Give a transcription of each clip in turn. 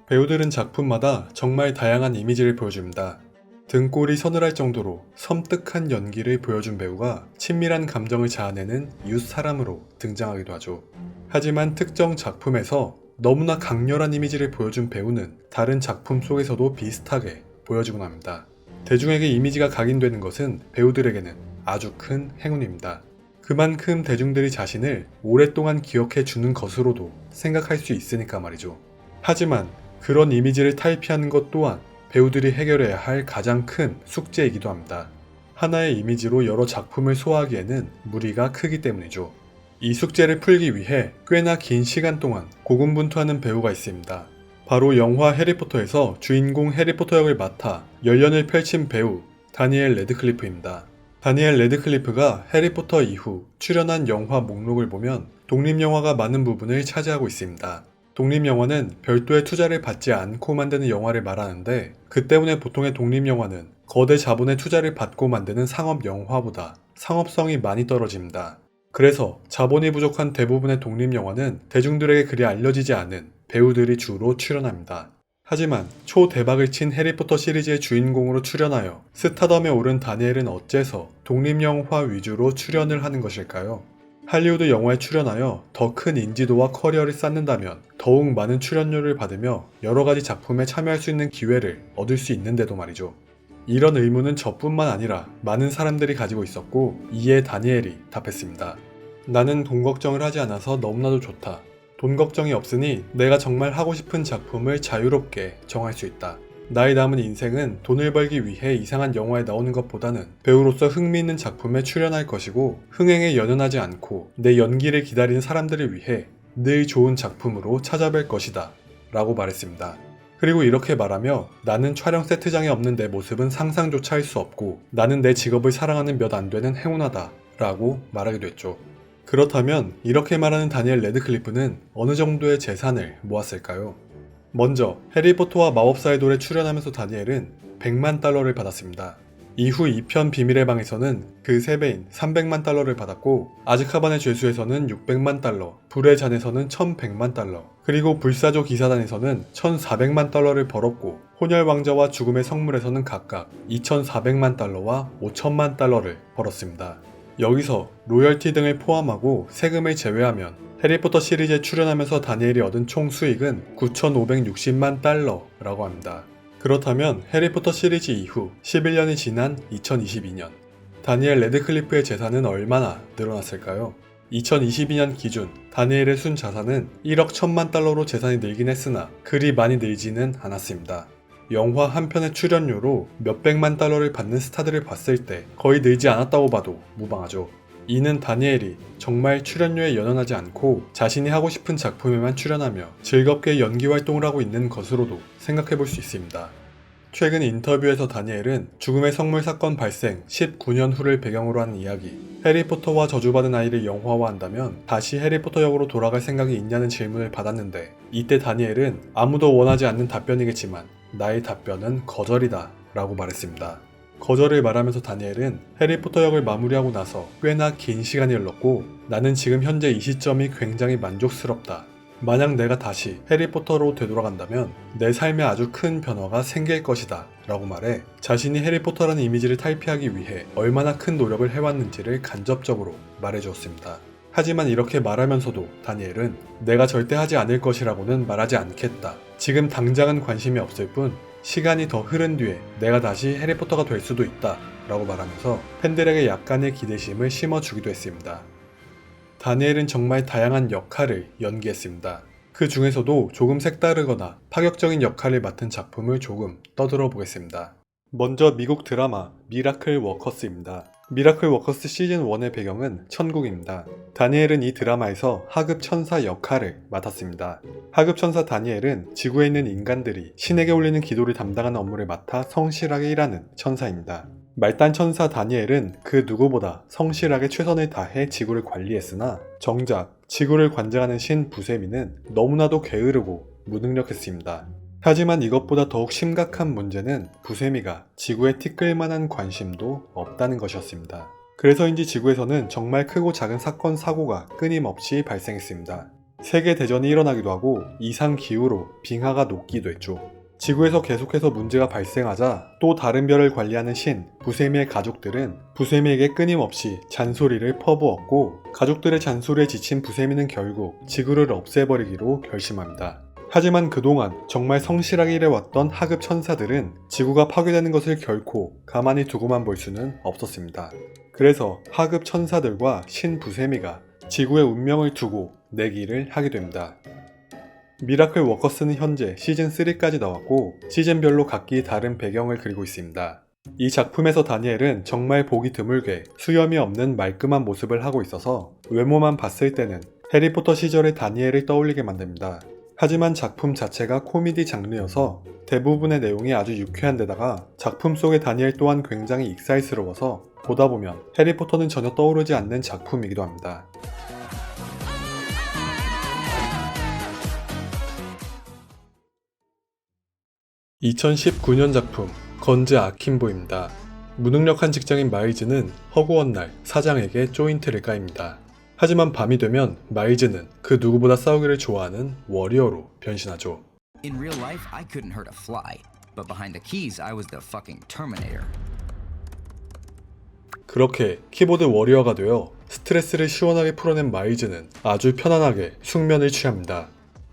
배우들은 작품마다 정말 다양한 이미지를 보여줍니다. 등골이 서늘할 정도로 섬뜩한 연기를 보여준 배우가 친밀한 감정을 자아내는 이웃 사람으로 등장하기도 하죠. 하지만 특정 작품에서 너무나 강렬한 이미지를 보여준 배우는 다른 작품 속에서도 비슷하게 보여지곤 합니다. 대중에게 이미지가 각인되는 것은 배우들에게는 아주 큰 행운입니다. 그만큼 대중들이 자신을 오랫동안 기억해 주는 것으로도 생각할 수 있으니까 말이죠. 하지만 그런 이미지를 탈피하는 것 또한 배우들이 해결해야 할 가장 큰 숙제이기도 합니다. 하나의 이미지로 여러 작품을 소화하기에는 무리가 크기 때문이죠. 이 숙제를 풀기 위해 꽤나 긴 시간 동안 고군분투하는 배우가 있습니다. 바로 영화 해리포터에서 주인공 해리포터 역을 맡아 열연을 펼친 배우 다니엘 래드클리프입니다. 다니엘 래드클리프가 해리포터 이후 출연한 영화 목록을 보면 독립영화가 많은 부분을 차지하고 있습니다. 독립영화는 별도의 투자를 받지 않고 만드는 영화를 말하는데, 그 때문에 보통의 독립영화는 거대 자본의 투자를 받고 만드는 상업영화보다 상업성이 많이 떨어집니다. 그래서 자본이 부족한 대부분의 독립영화는 대중들에게 그리 알려지지 않은 배우들이 주로 출연합니다. 하지만 초대박을 친 해리포터 시리즈의 주인공으로 출연하여 스타덤에 오른 다니엘은 어째서 독립영화 위주로 출연을 하는 것일까요? 할리우드 영화에 출연하여 더 큰 인지도와 커리어를 쌓는다면 더욱 많은 출연료를 받으며 여러가지 작품에 참여할 수 있는 기회를 얻을 수 있는데도 말이죠. 이런 의문은 저뿐만 아니라 많은 사람들이 가지고 있었고, 이에 다니엘이 답했습니다. 나는 돈 걱정을 하지 않아서 너무나도 좋다. 돈 걱정이 없으니 내가 정말 하고 싶은 작품을 자유롭게 정할 수 있다. 나의 남은 인생은 돈을 벌기 위해 이상한 영화에 나오는 것보다는 배우로서 흥미있는 작품에 출연할 것이고, 흥행에 연연하지 않고 내 연기를 기다리는 사람들을 위해 늘 좋은 작품으로 찾아뵐 것이다 라고 말했습니다. 그리고 이렇게 말하며 나는 촬영 세트장에 없는 내 모습은 상상조차 할 수 없고 나는 내 직업을 사랑하는 몇 안 되는 행운아다 라고 말하기도 했죠. 그렇다면 이렇게 말하는 다니엘 래드클리프는 어느 정도의 재산을 모았을까요? 먼저 해리포터와 마법사의 돌에 출연하면서 다니엘은 100만 달러를 받았습니다. 이후 2편 비밀의 방에서는 그 3배인 300만 달러를 받았고, 아즈카반의 죄수에서는 600만 달러, 불의 잔에서는 1100만 달러, 그리고 불사조 기사단에서는 1400만 달러를 벌었고, 혼혈 왕자와 죽음의 성물에서는 각각 2400만 달러와 5000만 달러를 벌었습니다. 여기서 로열티 등을 포함하고 세금을 제외하면 해리포터 시리즈에 출연하면서 다니엘이 얻은 총 수익은 9,560만 달러라고 합니다. 그렇다면 해리포터 시리즈 이후 11년이 지난 2022년, 다니엘 래드클리프의 재산은 얼마나 늘어났을까요? 2022년 기준 다니엘의 순 자산은 1억 1000만 달러로 재산이 늘긴 했으나 그리 많이 늘지는 않았습니다. 영화 한 편의 출연료로 몇백만 달러를 받는 스타들을 봤을 때 거의 늘지 않았다고 봐도 무방하죠. 이는 다니엘이 정말 출연료에 연연하지 않고 자신이 하고 싶은 작품에만 출연하며 즐겁게 연기 활동을 하고 있는 것으로도 생각해 볼 수 있습니다. 최근 인터뷰에서 다니엘은 죽음의 성물 사건 발생 19년 후를 배경으로 하는 이야기, 해리포터와 저주받은 아이를 영화화한다면 다시 해리포터 역으로 돌아갈 생각이 있냐는 질문을 받았는데, 이때 다니엘은 아무도 원하지 않는 답변이겠지만 나의 답변은 거절이다 라고 말했습니다. 거절을 말하면서 다니엘은 해리포터 역을 마무리하고 나서 꽤나 긴 시간이 흘렀고, 나는 지금 현재 이 시점이 굉장히 만족스럽다. 만약 내가 다시 해리포터로 되돌아간다면 내 삶에 아주 큰 변화가 생길 것이다 라고 말해 자신이 해리포터라는 이미지를 탈피하기 위해 얼마나 큰 노력을 해왔는지를 간접적으로 말해주었습니다. 하지만 이렇게 말하면서도 다니엘은 내가 절대 하지 않을 것이라고는 말하지 않겠다. 지금 당장은 관심이 없을 뿐 시간이 더 흐른 뒤에 내가 다시 해리포터가 될 수도 있다 라고 말하면서 팬들에게 약간의 기대심을 심어주기도 했습니다. 다니엘은 정말 다양한 역할을 연기했습니다. 그 중에서도 조금 색다르거나 파격적인 역할을 맡은 작품을 조금 떠들어 보겠습니다. 먼저 미국 드라마 미라클 워커스입니다. 미라클 워커스 시즌 1의 배경은 천국입니다. 다니엘은 이 드라마에서 하급 천사 역할을 맡았습니다. 하급 천사 다니엘은 지구에 있는 인간들이 신에게 올리는 기도를 담당하는 업무를 맡아 성실하게 일하는 천사입니다. 말단 천사 다니엘은 그 누구보다 성실하게 최선을 다해 지구를 관리했으나 정작 지구를 관장하는 신 부세미는 너무나도 게으르고 무능력했습니다. 하지만 이것보다 더욱 심각한 문제는 부세미가 지구에 티끌만한 관심도 없다는 것이었습니다. 그래서인지 지구에서는 정말 크고 작은 사건 사고가 끊임없이 발생했습니다. 세계대전이 일어나기도 하고 이상기후로 빙하가 녹기도 했죠. 지구에서 계속해서 문제가 발생하자 또 다른 별을 관리하는 신 부세미의 가족들은 부세미에게 끊임없이 잔소리를 퍼부었고, 가족들의 잔소리에 지친 부세미는 결국 지구를 없애버리기로 결심합니다. 하지만 그동안 정말 성실하게 일해왔던 하급 천사들은 지구가 파괴되는 것을 결코 가만히 두고만 볼 수는 없었습니다. 그래서 하급 천사들과 신 부세미가 지구의 운명을 두고 내기를 하게 됩니다. 미라클 워커스는 현재 시즌3까지 나왔고 시즌별로 각기 다른 배경을 그리고 있습니다. 이 작품에서 다니엘은 정말 보기 드물게 수염이 없는 말끔한 모습을 하고 있어서 외모만 봤을 때는 해리포터 시절의 다니엘을 떠올리게 만듭니다. 하지만 작품 자체가 코미디 장르여서 대부분의 내용이 아주 유쾌한 데다가 작품 속의 다니엘 또한 굉장히 익살스러워서 보다 보면 해리포터는 전혀 떠오르지 않는 작품이기도 합니다. (2019년) 작품 건즈 아킨보입니다. 무능력한 직장인 마일즈는 허구한 날 사장에게 조인트를 까입니다. 하지만 밤이 되면 마일즈는 그 누구보다 싸우기를 좋아하는 워리어로 변신하죠. In real life, I couldn't hurt a fly, but behind the keys, I was the fucking Terminator. 그렇게 키보드 워리어가 되어 스트레스를 시원하게 풀어낸 마일즈는 아주 편안하게 숙면을 취합니다.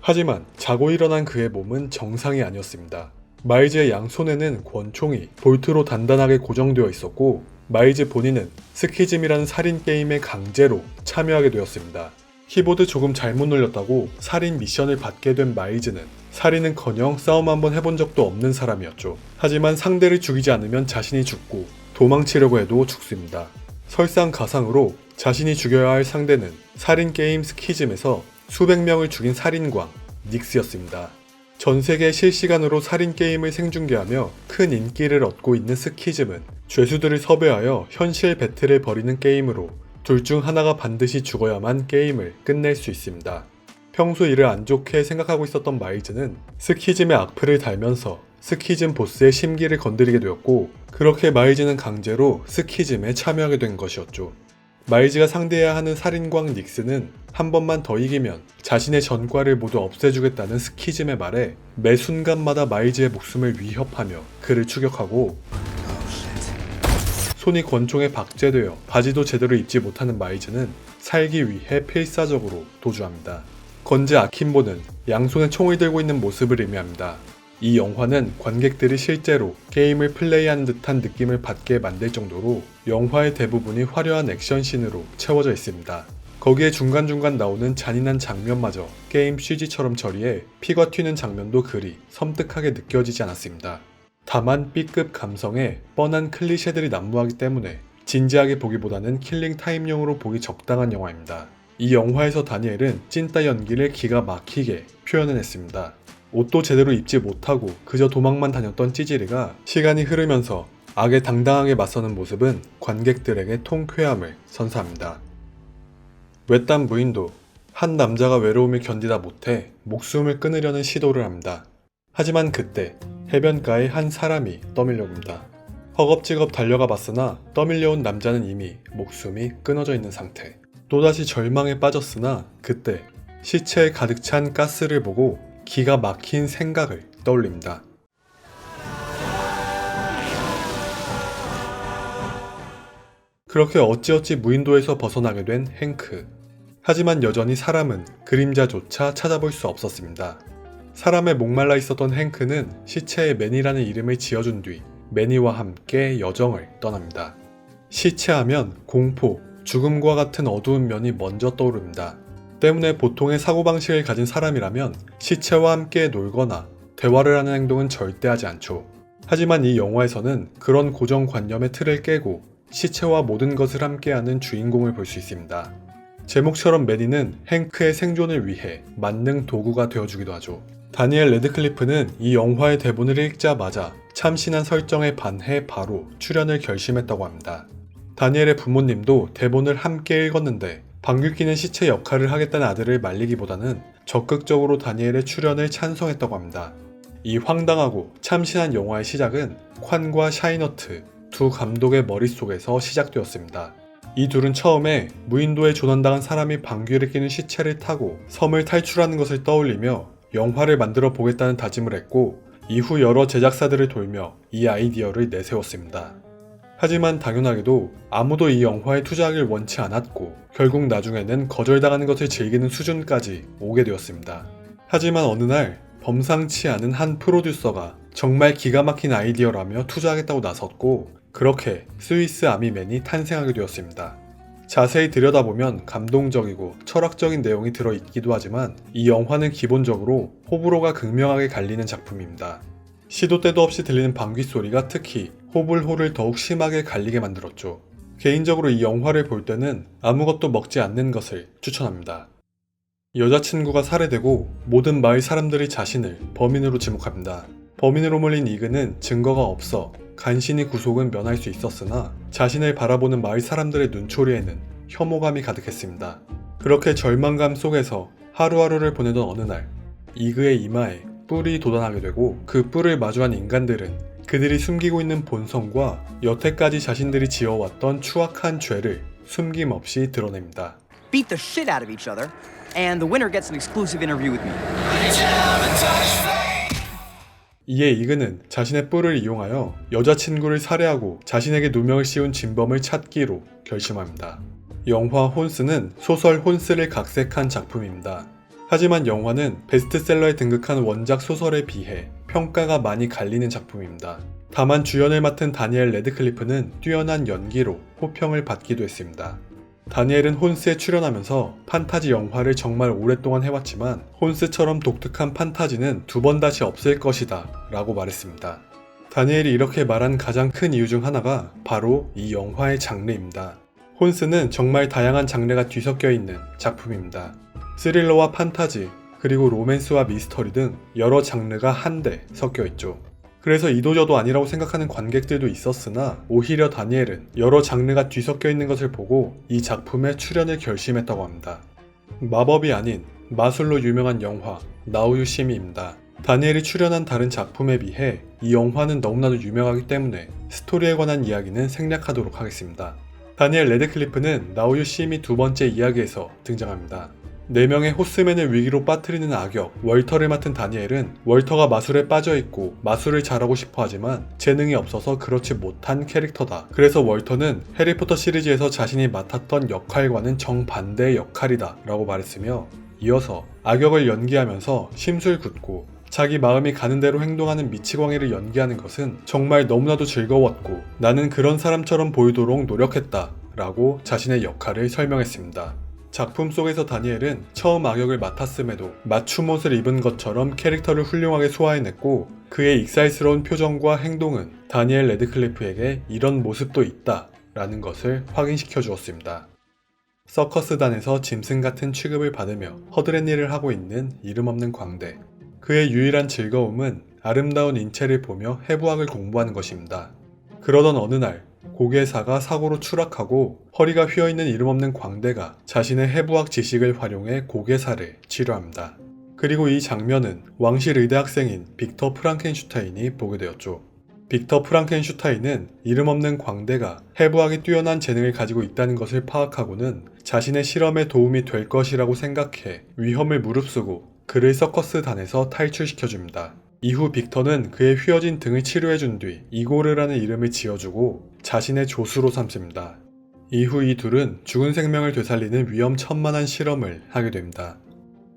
하지만 자고 일어난 그의 몸은 정상이 아니었습니다. 마일즈의 양손에는 권총이 볼트로 단단하게 고정되어 있었고, 마일즈 본인은 스키즘이라는 살인 게임에 강제로 참여하게 되었습니다. 키보드 조금 잘못 눌렸다고 살인 미션을 받게 된 마일즈는 살인은커녕 싸움 한번 해본 적도 없는 사람이었죠. 하지만 상대를 죽이지 않으면 자신이 죽고 도망치려고 해도 죽습니다. 설상가상으로 자신이 죽여야 할 상대는 살인 게임 스키즘에서 수백 명을 죽인 살인광 닉스였습니다. 전세계 실시간으로 살인 게임을 생중계하며 큰 인기를 얻고 있는 스키즘은 죄수들을 섭외하여 현실 배틀을 벌이는 게임으로 둘 중 하나가 반드시 죽어야만 게임을 끝낼 수 있습니다. 평소 일을 안 좋게 생각하고 있었던 마일즈는 스키즘의 악플을 달면서 스키즘 보스의 심기를 건드리게 되었고, 그렇게 마일즈는 강제로 스키즘에 참여하게 된 것이었죠. 마일즈가 상대해야 하는 살인광 닉스는 한 번만 더 이기면 자신의 전과를 모두 없애주겠다는 스키즘의 말에 매 순간마다 마일즈의 목숨을 위협하며 그를 추격하고, 손이 권총에 박제되어 바지도 제대로 입지 못하는 마일즈는 살기 위해 필사적으로 도주합니다. 건즈 아킨보는 양손에 총을 들고 있는 모습을 의미합니다. 이 영화는 관객들이 실제로 게임을 플레이하는 듯한 느낌을 받게 만들 정도로 영화의 대부분이 화려한 액션씬으로 채워져 있습니다. 거기에 중간중간 나오는 잔인한 장면마저 게임 CG처럼 처리해 피가 튀는 장면도 그리 섬뜩하게 느껴지지 않았습니다. 다만 B급 감성에 뻔한 클리셰들이 난무하기 때문에 진지하게 보기보다는 킬링 타임용으로 보기 적당한 영화입니다. 이 영화에서 다니엘은 찐따 연기를 기가 막히게 표현해냈습니다. 옷도 제대로 입지 못하고 그저 도망만 다녔던 찌질이가 시간이 흐르면서 악에 당당하게 맞서는 모습은 관객들에게 통쾌함을 선사합니다. 외딴 부인도 한 남자가 외로움을 견디다 못해 목숨을 끊으려는 시도를 합니다. 하지만 그때 해변가에 한 사람이 떠밀려옵니다. 허겁지겁 달려가 봤으나 떠밀려온 남자는 이미 목숨이 끊어져 있는 상태. 또다시 절망에 빠졌으나 그때 시체에 가득 찬 가스를 보고 기가 막힌 생각을 떠올립니다. 그렇게 어찌어찌 무인도에서 벗어나게 된 행크. 하지만 여전히 사람은 그림자조차 찾아볼 수 없었습니다. 사람에 목말라 있었던 행크는 시체에 매니라는 이름을 지어준 뒤 매니와 함께 여정을 떠납니다. 시체하면 공포, 죽음과 같은 어두운 면이 먼저 떠오릅니다. 때문에 보통의 사고방식을 가진 사람이라면 시체와 함께 놀거나 대화를 하는 행동은 절대 하지 않죠. 하지만 이 영화에서는 그런 고정관념의 틀을 깨고 시체와 모든 것을 함께하는 주인공을 볼 수 있습니다. 제목처럼 매니는 행크의 생존을 위해 만능 도구가 되어주기도 하죠. 다니엘 레드클리프는 이 영화의 대본을 읽자마자 참신한 설정에 반해 바로 출연을 결심했다고 합니다. 다니엘의 부모님도 대본을 함께 읽었는데 방귀 뀌는 시체 역할을 하겠다는 아들을 말리기보다는 적극적으로 다니엘의 출연을 찬성했다고 합니다. 이 황당하고 참신한 영화의 시작은 콴과 샤이너트 두 감독의 머릿속에서 시작되었습니다. 이 둘은 처음에 무인도에 조난당한 사람이 방귀를 뀌는 시체를 타고 섬을 탈출하는 것을 떠올리며 영화를 만들어 보겠다는 다짐을 했고, 이후 여러 제작사들을 돌며 이 아이디어를 내세웠습니다. 하지만 당연하게도 아무도 이 영화에 투자하길 원치 않았고, 결국 나중에는 거절당하는 것을 즐기는 수준까지 오게 되었습니다. 하지만 어느 날 범상치 않은 한 프로듀서가 정말 기가 막힌 아이디어라며 투자하겠다고 나섰고, 그렇게 스위스 아미맨이 탄생하게 되었습니다. 자세히 들여다보면 감동적이고 철학적인 내용이 들어있기도 하지만 이 영화는 기본적으로 호불호가 극명하게 갈리는 작품입니다. 시도 때도 없이 들리는 방귀 소리가 특히 호불호를 더욱 심하게 갈리게 만들었죠. 개인적으로 이 영화를 볼 때는 아무것도 먹지 않는 것을 추천합니다. 여자친구가 살해되고 모든 마을 사람들이 자신을 범인으로 지목합니다. 범인으로 몰린 이그는 증거가 없어 간신히 구속은 면할 수 있었으나 자신을 바라보는 마을 사람들의 눈초리에는 혐오감이 가득했습니다. 그렇게 절망감 속에서 하루하루를 보내던 어느 날, 이그의 이마에 뿔이 돋아나게 되고, 그 뿔을 마주한 인간들은 그들이 숨기고 있는 본성과 여태까지 자신들이 지어왔던 추악한 죄를 숨김없이 드러냅니다. beat the shit out of each other, and the winner gets an exclusive interview with me. 이에 이그는 자신의 뿔을 이용하여 여자친구를 살해하고 자신에게 누명을 씌운 진범을 찾기로 결심합니다. 영화 혼스는 소설 혼스를 각색한 작품입니다. 하지만 영화는 베스트셀러에 등극한 원작 소설에 비해 평가가 많이 갈리는 작품입니다. 다만 주연을 맡은 다니엘 레드클리프는 뛰어난 연기로 호평을 받기도 했습니다. 다니엘은 혼스에 출연하면서 판타지 영화를 정말 오랫동안 해왔지만 혼스처럼 독특한 판타지는 두 번 다시 없을 것이다 라고 말했습니다. 다니엘이 이렇게 말한 가장 큰 이유 중 하나가 바로 이 영화의 장르입니다. 혼스는 정말 다양한 장르가 뒤섞여 있는 작품입니다. 스릴러와 판타지, 그리고 로맨스와 미스터리 등 여러 장르가 한데 섞여 있죠. 그래서 이도저도 아니라고 생각하는 관객들도 있었으나 오히려 다니엘은 여러 장르가 뒤섞여 있는 것을 보고 이 작품에 출연을 결심했다고 합니다. 마법이 아닌 마술로 유명한 영화 Now You See Me입니다. 다니엘이 출연한 다른 작품에 비해 이 영화는 너무나도 유명하기 때문에 스토리에 관한 이야기는 생략하도록 하겠습니다. 다니엘 레드클리프는 Now You See Me 두 번째 이야기에서 등장합니다. 4명의 호스맨을 위기로 빠뜨리는 악역 월터를 맡은 다니엘은 월터가 마술에 빠져있고 마술을 잘하고 싶어 하지만 재능이 없어서 그렇지 못한 캐릭터다. 그래서 월터는 해리포터 시리즈에서 자신이 맡았던 역할과는 정반대의 역할이다 라고 말했으며, 이어서 악역을 연기하면서 심술궂고 자기 마음이 가는 대로 행동하는 미치광이를 연기하는 것은 정말 너무나도 즐거웠고 나는 그런 사람처럼 보이도록 노력했다 라고 자신의 역할을 설명했습니다. 작품 속에서 다니엘은 처음 악역을 맡았음에도 맞춤 옷을 입은 것처럼 캐릭터를 훌륭하게 소화해냈고, 그의 익살스러운 표정과 행동은 다니엘 레드클리프에게 이런 모습도 있다 라는 것을 확인시켜 주었습니다. 서커스단에서 짐승 같은 취급을 받으며 허드렛 일을 하고 있는 이름 없는 광대. 그의 유일한 즐거움은 아름다운 인체를 보며 해부학을 공부하는 것입니다. 그러던 어느 날 고개사가 사고로 추락하고 허리가 휘어있는 이름 없는 광대가 자신의 해부학 지식을 활용해 고개사를 치료합니다. 그리고 이 장면은 왕실 의대 학생인 빅터 프랑켄슈타인이 보게 되었죠. 빅터 프랑켄슈타인은 이름 없는 광대가 해부학이 뛰어난 재능을 가지고 있다는 것을 파악하고는 자신의 실험에 도움이 될 것이라고 생각해 위험을 무릅쓰고 그를 서커스단에서 탈출시켜줍니다. 이후 빅터는 그의 휘어진 등을 치료해준 뒤 이고르라는 이름을 지어주고 자신의 조수로 삼습니다. 이후 이 둘은 죽은 생명을 되살리는 위험천만한 실험을 하게 됩니다.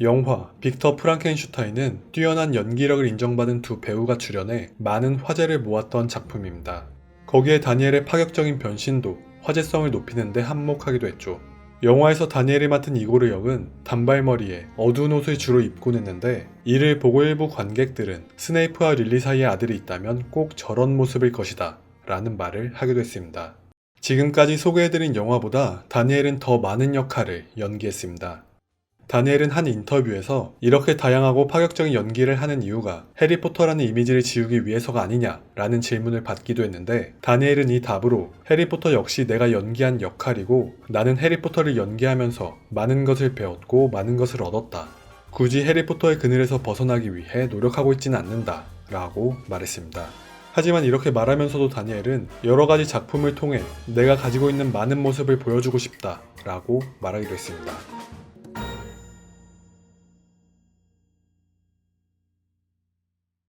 영화 빅터 프랑켄슈타인은 뛰어난 연기력을 인정받은 두 배우가 출연해 많은 화제를 모았던 작품입니다. 거기에 다니엘의 파격적인 변신도 화제성을 높이는 데 한몫하기도 했죠. 영화에서 다니엘이 맡은 이고르 역은 단발머리에 어두운 옷을 주로 입곤 했는데, 이를 보고 일부 관객들은 스네이프와 릴리 사이에 아들이 있다면 꼭 저런 모습일 것이다 라는 말을 하기도 했습니다. 지금까지 소개해드린 영화보다 다니엘은 더 많은 역할을 연기했습니다. 다니엘은 한 인터뷰에서 이렇게 다양하고 파격적인 연기를 하는 이유가 해리포터라는 이미지를 지우기 위해서가 아니냐라는 질문을 받기도 했는데, 다니엘은 이 답으로 해리포터 역시 내가 연기한 역할이고 나는 해리포터를 연기하면서 많은 것을 배웠고 많은 것을 얻었다. 굳이 해리포터의 그늘에서 벗어나기 위해 노력하고 있지는 않는다 라고 말했습니다. 하지만 이렇게 말하면서도 다니엘은 여러 가지 작품을 통해 내가 가지고 있는 많은 모습을 보여주고 싶다 라고 말하기도 했습니다.